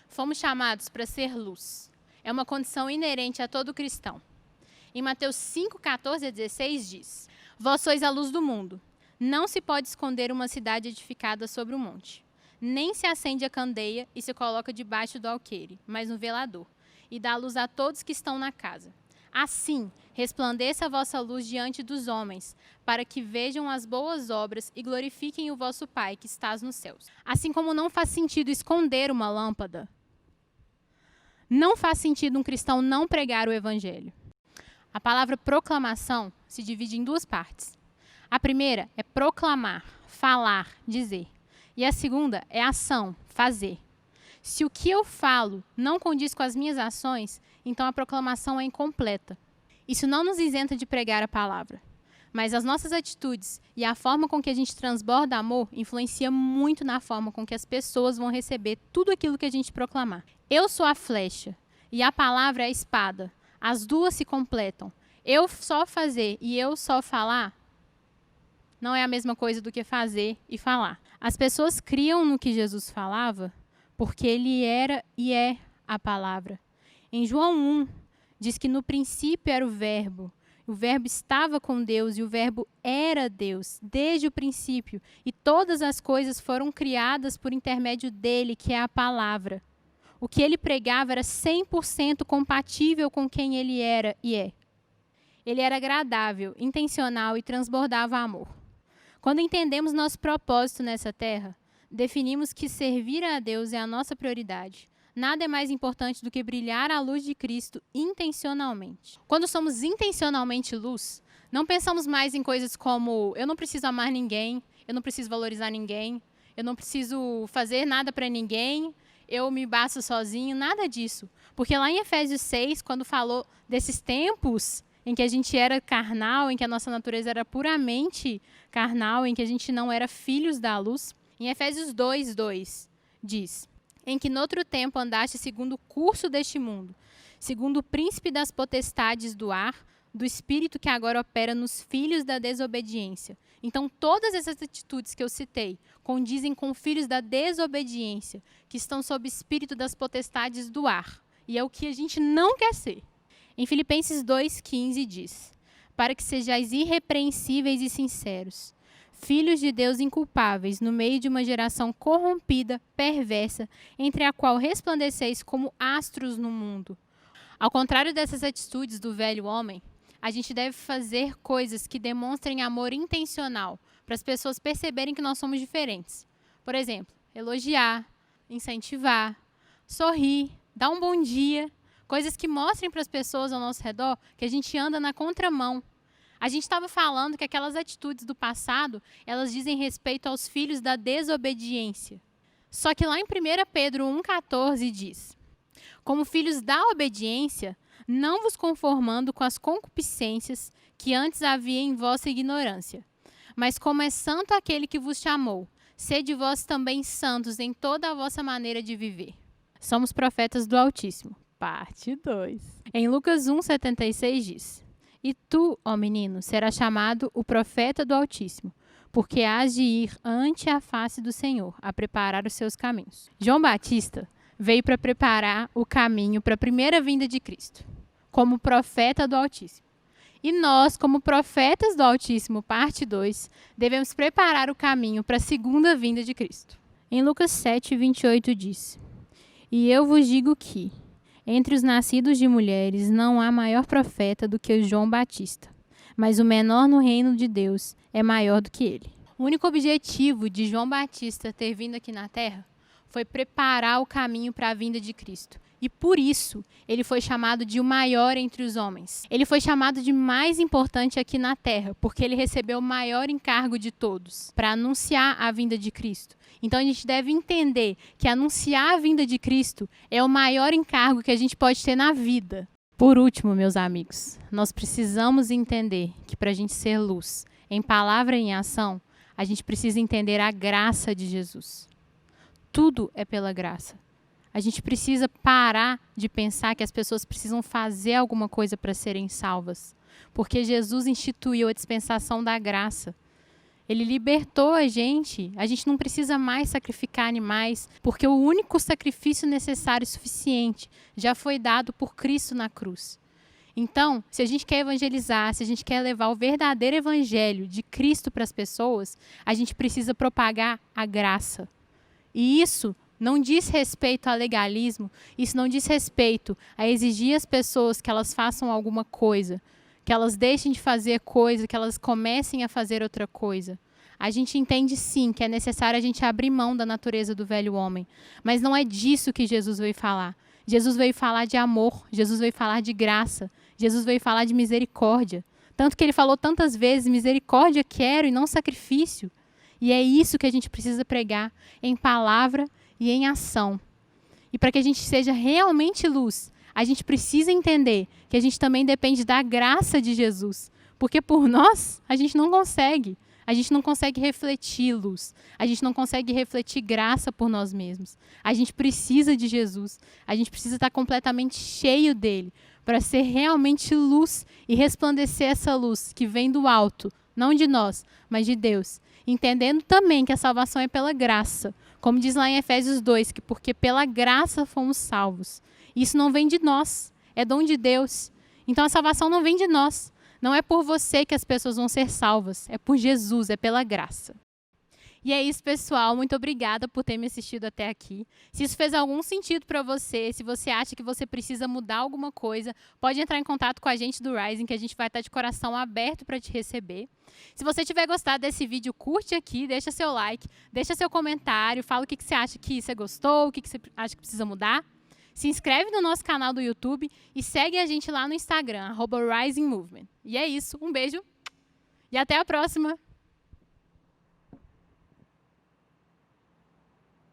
Fomos chamados para ser luz. É uma condição inerente a todo cristão. Em Mateus 5, 14 a 16 diz: Vós sois a luz do mundo. Não se pode esconder uma cidade edificada sobre um monte. Nem se acende a candeia e se coloca debaixo do alqueire, mas no velador, e dá luz a todos que estão na casa. Assim, resplandeça a vossa luz diante dos homens, para que vejam as boas obras e glorifiquem o vosso Pai que estás nos céus. Assim como não faz sentido esconder uma lâmpada, não faz sentido um cristão não pregar o evangelho. A palavra proclamação se divide em duas partes. A primeira é proclamar, falar, dizer. E a segunda é ação, fazer. Se o que eu falo não condiz com as minhas ações, então a proclamação é incompleta. Isso não nos isenta de pregar a palavra, mas as nossas atitudes e a forma com que a gente transborda amor influencia muito na forma com que as pessoas vão receber tudo aquilo que a gente proclamar. Eu sou a flecha e a palavra é a espada. As duas se completam. Eu só fazer e eu só falar não é a mesma coisa do que fazer e falar. As pessoas criam no que Jesus falava porque ele era e é a palavra. Em João 1, diz que no princípio era o verbo estava com Deus e o verbo era Deus, desde o princípio. E todas as coisas foram criadas por intermédio dele, que é a palavra. O que ele pregava era 100% compatível com quem ele era e é. Ele era agradável, intencional e transbordava amor. Quando entendemos nosso propósito nessa terra, definimos que servir a Deus é a nossa prioridade. Nada é mais importante do que brilhar a luz de Cristo intencionalmente. Quando somos intencionalmente luz, não pensamos mais em coisas como eu não preciso amar ninguém, eu não preciso valorizar ninguém, eu não preciso fazer nada para ninguém, eu me basto sozinho, nada disso. Porque lá em Efésios 6, quando falou desses tempos em que a gente era carnal, em que a nossa natureza era puramente carnal, em que a gente não era filhos da luz, em Efésios 2, 2, diz: em que noutro tempo andaste segundo o curso deste mundo, segundo o príncipe das potestades do ar, do espírito que agora opera nos filhos da desobediência. Então, todas essas atitudes que eu citei condizem com filhos da desobediência, que estão sob o espírito das potestades do ar. E é o que a gente não quer ser. Em Filipenses 2,15 diz: para que sejais irrepreensíveis e sinceros, filhos de Deus inculpáveis, no meio de uma geração corrompida, perversa, entre a qual resplandeceis como astros no mundo. Ao contrário dessas atitudes do velho homem, a gente deve fazer coisas que demonstrem amor intencional, para as pessoas perceberem que nós somos diferentes. Por exemplo, elogiar, incentivar, sorrir, dar um bom dia, coisas que mostrem para as pessoas ao nosso redor que a gente anda na contramão. A gente estava falando que aquelas atitudes do passado, elas dizem respeito aos filhos da desobediência. Só que lá em 1 Pedro 1,14 diz: como filhos da obediência, não vos conformando com as concupiscências que antes havia em vossa ignorância. Mas como é santo aquele que vos chamou, sede vós também santos em toda a vossa maneira de viver. Somos profetas do Altíssimo. Parte 2. Em Lucas 1,76 diz: e tu, ó menino, serás chamado o profeta do Altíssimo, porque hás de ir ante a face do Senhor, a preparar os seus caminhos. João Batista veio para preparar o caminho para a primeira vinda de Cristo, como profeta do Altíssimo. E nós, como profetas do Altíssimo, parte 2, devemos preparar o caminho para a segunda vinda de Cristo. Em Lucas 7,28 diz: e eu vos digo que entre os nascidos de mulheres não há maior profeta do que o João Batista, mas o menor no reino de Deus é maior do que ele. O único objetivo de João Batista ter vindo aqui na Terra foi preparar o caminho para a vinda de Cristo. E por isso, ele foi chamado de o maior entre os homens. Ele foi chamado de mais importante aqui na Terra, porque ele recebeu o maior encargo de todos, para anunciar a vinda de Cristo. Então, a gente deve entender que anunciar a vinda de Cristo é o maior encargo que a gente pode ter na vida. Por último, meus amigos, nós precisamos entender que para a gente ser luz, em palavra e em ação, a gente precisa entender a graça de Jesus. Tudo é pela graça. A gente precisa parar de pensar que as pessoas precisam fazer alguma coisa para serem salvas, porque Jesus instituiu a dispensação da graça. Ele libertou a gente não precisa mais sacrificar animais, porque o único sacrifício necessário e suficiente já foi dado por Cristo na cruz. Então, se a gente quer evangelizar, se a gente quer levar o verdadeiro evangelho de Cristo para as pessoas, a gente precisa propagar a graça. E isso não diz respeito a legalismo, isso não diz respeito a exigir às pessoas que elas façam alguma coisa, que elas deixem de fazer coisa, que elas comecem a fazer outra coisa. A gente entende sim que é necessário a gente abrir mão da natureza do velho homem, mas não é disso que Jesus veio falar. Jesus veio falar de amor, Jesus veio falar de graça, Jesus veio falar de misericórdia. Tanto que ele falou tantas vezes, misericórdia quero e não sacrifício. E é isso que a gente precisa pregar em palavra e em ação. E para que a gente seja realmente luz, a gente precisa entender que a gente também depende da graça de Jesus. Porque por nós, a gente não consegue. A gente não consegue refletir luz. A gente não consegue refletir graça por nós mesmos. A gente precisa de Jesus. A gente precisa estar completamente cheio dele para ser realmente luz e resplandecer essa luz que vem do alto, não de nós, mas de Deus. Entendendo também que a salvação é pela graça. Como diz lá em Efésios 2, que porque pela graça fomos salvos. Isso não vem de nós, é dom de Deus. Então a salvação não vem de nós. Não é por você que as pessoas vão ser salvas, é por Jesus, é pela graça. E é isso, pessoal. Muito obrigada por ter me assistido até aqui. Se isso fez algum sentido para você, se você acha que você precisa mudar alguma coisa, pode entrar em contato com a gente do Rising, que a gente vai estar de coração aberto para te receber. Se você tiver gostado desse vídeo, curte aqui, deixa seu like, deixa seu comentário, fala o que você acha que você gostou, o que você acha que precisa mudar. Se inscreve no nosso canal do YouTube e segue a gente lá no Instagram, @RisingMovement. E é isso, um beijo e até a próxima!